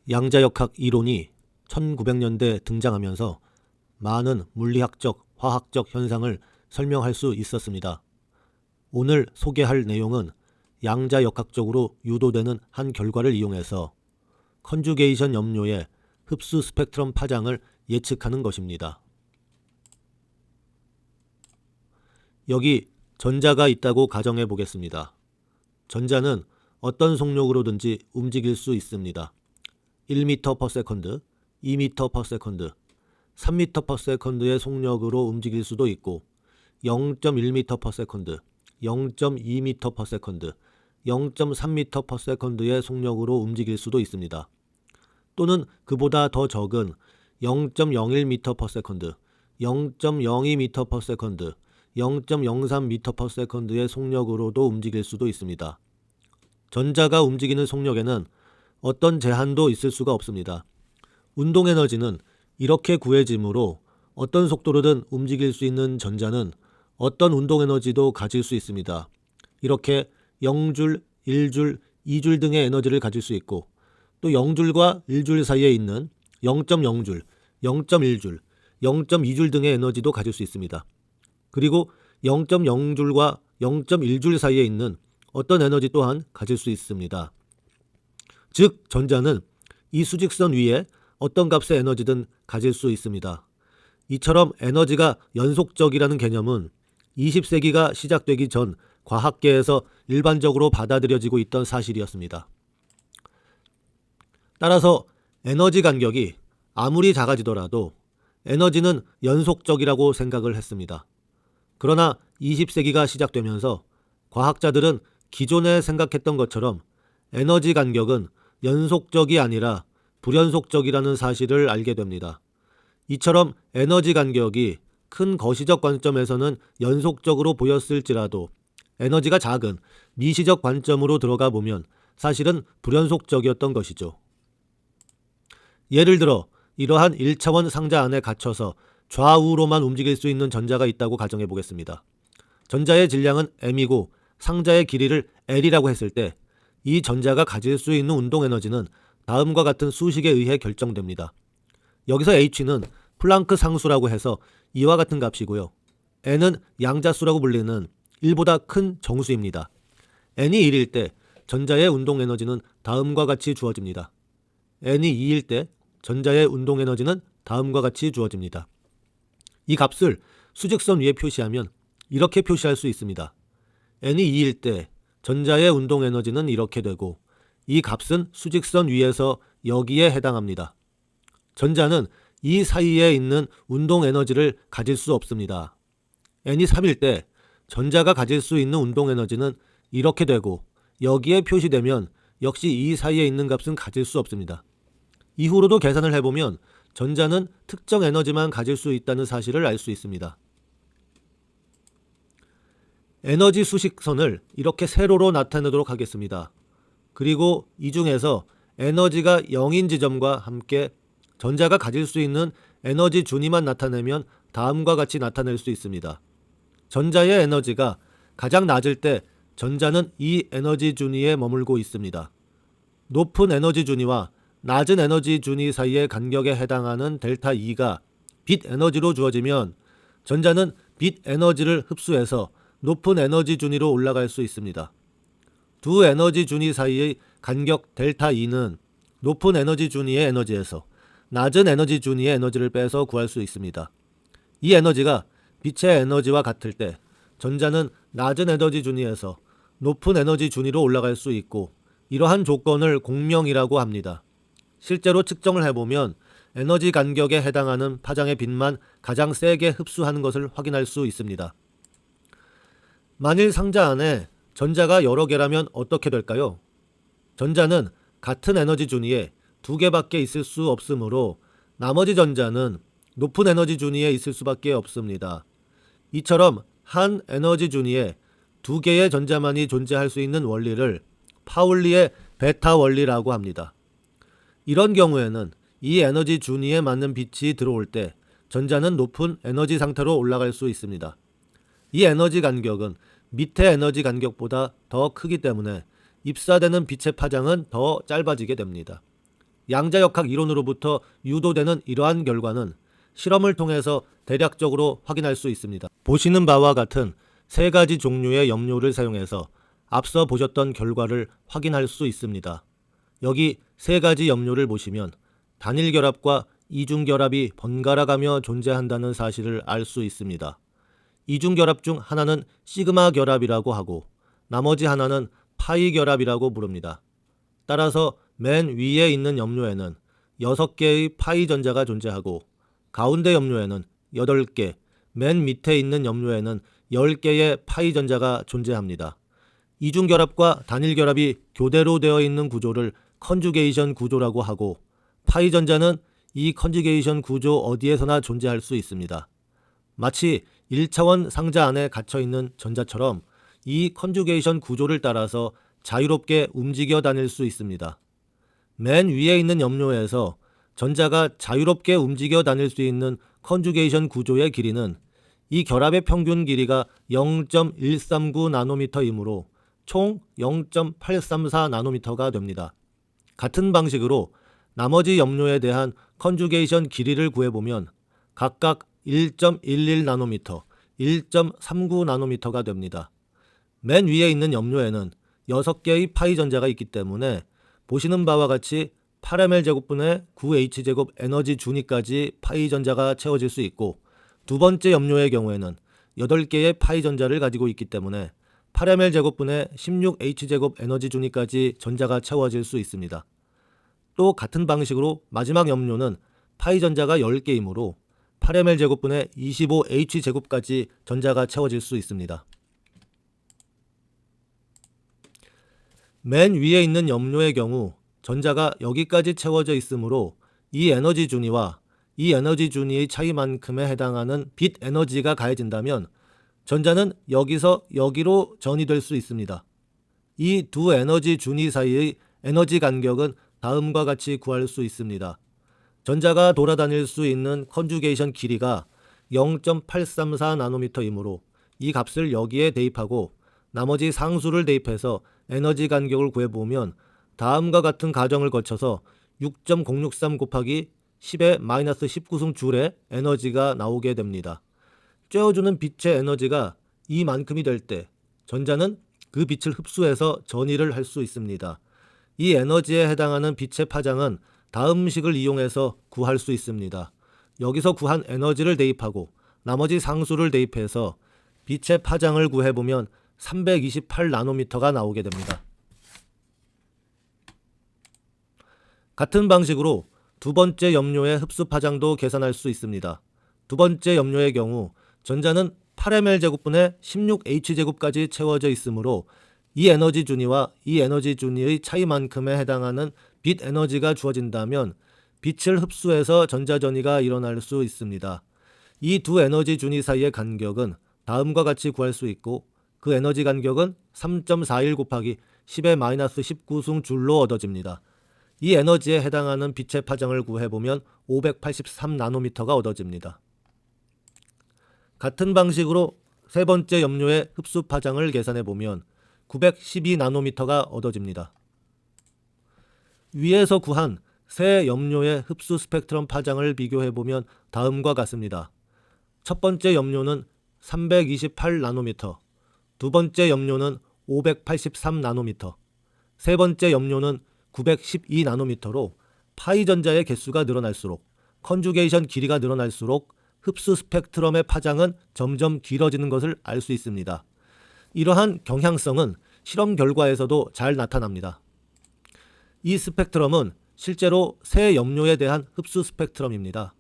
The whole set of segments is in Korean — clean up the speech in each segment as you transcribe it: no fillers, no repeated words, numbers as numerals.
양자역학 이론이 1900년대 등장하면서 많은 물리학적, 화학적 현상을 설명할 수 있었습니다. 오늘 소개할 내용은 양자역학적으로 유도되는 한 결과를 이용해서 컨주게이션 염료의 흡수 스펙트럼 파장을 예측하는 것입니다. 여기 전자가 있다고 가정해 보겠습니다. 전자는 어떤 속력으로든지 움직일 수 있습니다. 1m/s, 2m/s, 3m/s의 속력으로 움직일 수도 있고 0.1m/s, 0.2m/s, 0.3m/s의 속력으로 움직일 수도 있습니다. 또는 그보다 더 적은 0.01m/s, 0.02m/s, 0.03m/s의 속력으로도 움직일 수도 있습니다. 전자가 움직이는 속력에는 어떤 제한도 있을 수가 없습니다. 운동에너지는 이렇게 구해지므로 어떤 속도로든 움직일 수 있는 전자는 어떤 운동에너지도 가질 수 있습니다. 이렇게 0줄, 1줄, 2줄 등의 에너지를 가질 수 있고 또 0줄과 1줄 사이에 있는 0.0줄, 0.1줄, 0.2줄 등의 에너지도 가질 수 있습니다. 그리고 0.0줄과 0.1줄 사이에 있는 어떤 에너지 또한 가질 수 있습니다. 즉 전자는 이 수직선 위에 어떤 값의 에너지든 가질 수 있습니다. 이처럼 에너지가 연속적이라는 개념은 20세기가 시작되기 전 과학계에서 일반적으로 받아들여지고 있던 사실이었습니다. 따라서 에너지 간격이 아무리 작아지더라도 에너지는 연속적이라고 생각을 했습니다. 그러나 20세기가 시작되면서 과학자들은 기존에 생각했던 것처럼 에너지 간격은 연속적이 아니라 불연속적이라는 사실을 알게 됩니다. 이처럼 에너지 간격이 큰 거시적 관점에서는 연속적으로 보였을지라도 에너지가 작은 미시적 관점으로 들어가 보면 사실은 불연속적이었던 것이죠. 예를 들어 이러한 1차원 상자 안에 갇혀서 좌우로만 움직일 수 있는 전자가 있다고 가정해 보겠습니다. 전자의 질량은 m이고 상자의 길이를 l이라고 했을 때 이 전자가 가질 수 있는 운동에너지는 다음과 같은 수식에 의해 결정됩니다. 여기서 h는 플랑크 상수라고 해서 이와 같은 값이고요. n은 양자수라고 불리는 1보다 큰 정수입니다. n이 1일 때 전자의 운동에너지는 다음과 같이 주어집니다. n이 2일 때 전자의 운동에너지는 다음과 같이 주어집니다. 이 값을 수직선 위에 표시하면 이렇게 표시할 수 있습니다. n이 2일 때 전자의 운동에너지는 이렇게 되고 이 값은 수직선 위에서 여기에 해당합니다. 전자는 이 사이에 있는 운동에너지를 가질 수 없습니다. n이 3일 때 전자가 가질 수 있는 운동에너지는 이렇게 되고 여기에 표시되면 역시 이 사이에 있는 값은 가질 수 없습니다. 이후로도 계산을 해보면 전자는 특정 에너지만 가질 수 있다는 사실을 알 수 있습니다. 에너지 수식선을 이렇게 세로로 나타내도록 하겠습니다. 그리고 이 중에서 에너지가 0인 지점과 함께 전자가 가질 수 있는 에너지 준위만 나타내면 다음과 같이 나타낼 수 있습니다. 전자의 에너지가 가장 낮을 때 전자는 이 에너지 준위에 머물고 있습니다. 높은 에너지 준위와 낮은 에너지 준위 사이의 간격에 해당하는 델타 E가 빛 에너지로 주어지면 전자는 빛 에너지를 흡수해서 높은 에너지 준위로 올라갈 수 있습니다. 두 에너지 준위 사이의 간격 델타 E는 높은 에너지 준위의 에너지에서 낮은 에너지 준위의 에너지를 빼서 구할 수 있습니다. 이 에너지가 빛의 에너지와 같을 때 전자는 낮은 에너지 준위에서 높은 에너지 준위로 올라갈 수 있고 이러한 조건을 공명이라고 합니다. 실제로 측정을 해보면 에너지 간격에 해당하는 파장의 빛만 가장 세게 흡수하는 것을 확인할 수 있습니다. 만일 상자 안에 전자가 여러 개라면 어떻게 될까요? 전자는 같은 에너지 준위에 두 개밖에 있을 수 없으므로 나머지 전자는 높은 에너지 준위에 있을 수밖에 없습니다. 이처럼 한 에너지 준위에 두 개의 전자만이 존재할 수 있는 원리를 파울리의 베타 원리라고 합니다. 이런 경우에는 이 에너지 준위에 맞는 빛이 들어올 때 전자는 높은 에너지 상태로 올라갈 수 있습니다. 이 에너지 간격은 밑의 에너지 간격보다 더 크기 때문에 입사되는 빛의 파장은 더 짧아지게 됩니다. 양자역학 이론으로부터 유도되는 이러한 결과는 실험을 통해서 대략적으로 확인할 수 있습니다. 보시는 바와 같은 세 가지 종류의 염료를 사용해서 앞서 보셨던 결과를 확인할 수 있습니다. 여기 세 가지 염료를 보시면 단일 결합과 이중 결합이 번갈아 가며 존재한다는 사실을 알 수 있습니다. 이중 결합 중 하나는 시그마 결합이라고 하고 나머지 하나는 파이 결합이라고 부릅니다. 따라서 맨 위에 있는 염료에는 6개의 파이 전자가 존재하고 가운데 염료에는 8개, 맨 밑에 있는 염료에는 10개의 파이 전자가 존재합니다. 이중 결합과 단일 결합이 교대로 되어 있는 구조를 컨주게이션 구조라고 하고 파이 전자는 이 컨주게이션 구조 어디에서나 존재할 수 있습니다. 마치 1차원 상자 안에 갇혀있는 전자처럼 이 컨주게이션 구조를 따라서 자유롭게 움직여 다닐 수 있습니다. 맨 위에 있는 염료에서 전자가 자유롭게 움직여 다닐 수 있는 컨주게이션 구조의 길이는 이 결합의 평균 길이가 0.139 나노미터이므로 총 0.834 나노미터가 됩니다. 같은 방식으로 나머지 염료에 대한 컨주게이션 길이를 구해보면 각각 1.11 나노미터, 1.39 나노미터가 됩니다. 맨 위에 있는 염료에는 6개의 파이 전자가 있기 때문에 보시는 바와 같이 8ml 제곱분의 9H 제곱 에너지 준위까지 파이 전자가 채워질 수 있고 두 번째 염료의 경우에는 8개의 파이 전자를 가지고 있기 때문에 8ml 제곱분의 16H 제곱 에너지 준위까지 전자가 채워질 수 있습니다. 또 같은 방식으로 마지막 염료는 파이 전자가 10개이므로 8ml 제곱분의 25H 제곱까지 전자가 채워질 수 있습니다. 맨 위에 있는 염료의 경우 전자가 여기까지 채워져 있으므로 이 에너지 준위와 이 에너지 준위의 차이만큼에 해당하는 빛 에너지가 가해진다면 전자는 여기서 여기로 전이될 수 있습니다. 이 두 에너지 준위 사이의 에너지 간격은 다음과 같이 구할 수 있습니다. 전자가 돌아다닐 수 있는 컨주게이션 길이가 0.834 나노미터이므로 이 값을 여기에 대입하고 나머지 상수를 대입해서 에너지 간격을 구해보면 다음과 같은 가정을 거쳐서 6.063 곱하기 10의 마이너스 19승 줄의 에너지가 나오게 됩니다. 쬐어주는 빛의 에너지가 이만큼이 될 때 전자는 그 빛을 흡수해서 전이를 할 수 있습니다. 이 에너지에 해당하는 빛의 파장은 다음 식을 이용해서 구할 수 있습니다. 여기서 구한 에너지를 대입하고 나머지 상수를 대입해서 빛의 파장을 구해보면 328 나노미터가 나오게 됩니다. 같은 방식으로 두 번째 염료의 흡수 파장도 계산할 수 있습니다. 두 번째 염료의 경우 전자는 8ml 제곱분의 16H 제곱까지 채워져 있으므로 이 에너지 준위와 이 에너지 준위의 차이만큼에 해당하는 빛 에너지가 주어진다면 빛을 흡수해서 전자전이가 일어날 수 있습니다. 이 두 에너지 준위 사이의 간격은 다음과 같이 구할 수 있고 그 에너지 간격은 3.41 곱하기 10의 마이너스 19승 줄로 얻어집니다. 이 에너지에 해당하는 빛의 파장을 구해보면 583 나노미터가 얻어집니다. 같은 방식으로 세 번째 염료의 흡수 파장을 계산해보면 912 나노미터가 얻어집니다. 위에서 구한 세 염료의 흡수 스펙트럼 파장을 비교해보면 다음과 같습니다. 첫 번째 염료는 328 나노미터, 두 번째 염료는 583 나노미터, 세 번째 염료는 912 나노미터로 파이 전자의 개수가 늘어날수록 컨주게이션 길이가 늘어날수록 흡수 스펙트럼의 파장은 점점 길어지는 것을 알 수 있습니다. 이러한 경향성은 실험 결과에서도 잘 나타납니다. 이 스펙트럼은 실제로 세 염료에 대한 흡수 스펙트럼입니다.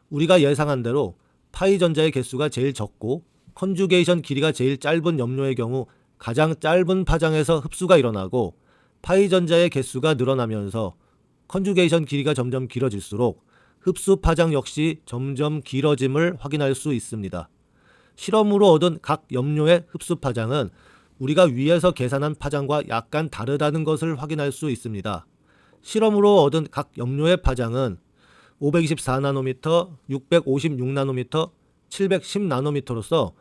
우리가 예상한 대로 파이 전자의 개수가 제일 적고 컨주게이션 길이가 제일 짧은 염료의 경우 가장 짧은 파장에서 흡수가 일어나고 파이 전자의 개수가 늘어나면서 컨주게이션 길이가 점점 길어질수록 흡수 파장 역시 점점 길어짐을 확인할 수 있습니다. 실험으로 얻은 각 염료의 흡수 파장은 우리가 위에서 계산한 파장과 약간 다르다는 것을 확인할 수 있습니다. 실험으로 얻은 각 염료의 파장은 524나노미터, 656나노미터, 710나노미터로서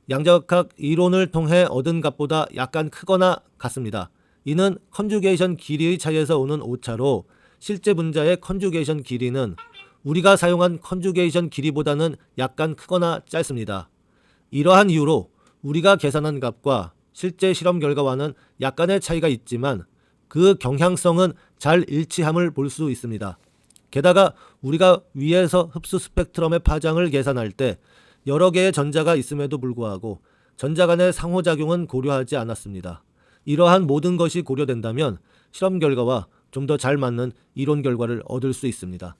양자역학 이론을 통해 얻은 값보다 약간 크거나 같습니다. 이는 컨주게이션 길이의 차이에서 오는 오차로 실제 분자의 컨주게이션 길이는 우리가 사용한 컨주게이션 길이보다는 약간 크거나 짧습니다. 이러한 이유로 우리가 계산한 값과 실제 실험 결과와는 약간의 차이가 있지만 그 경향성은 잘 일치함을 볼 수 있습니다. 게다가 우리가 위에서 흡수 스펙트럼의 파장을 계산할 때 여러 개의 전자가 있음에도 불구하고 전자 간의 상호작용은 고려하지 않았습니다. 이러한 모든 것이 고려된다면 실험 결과와 좀 더 잘 맞는 이론 결과를 얻을 수 있습니다.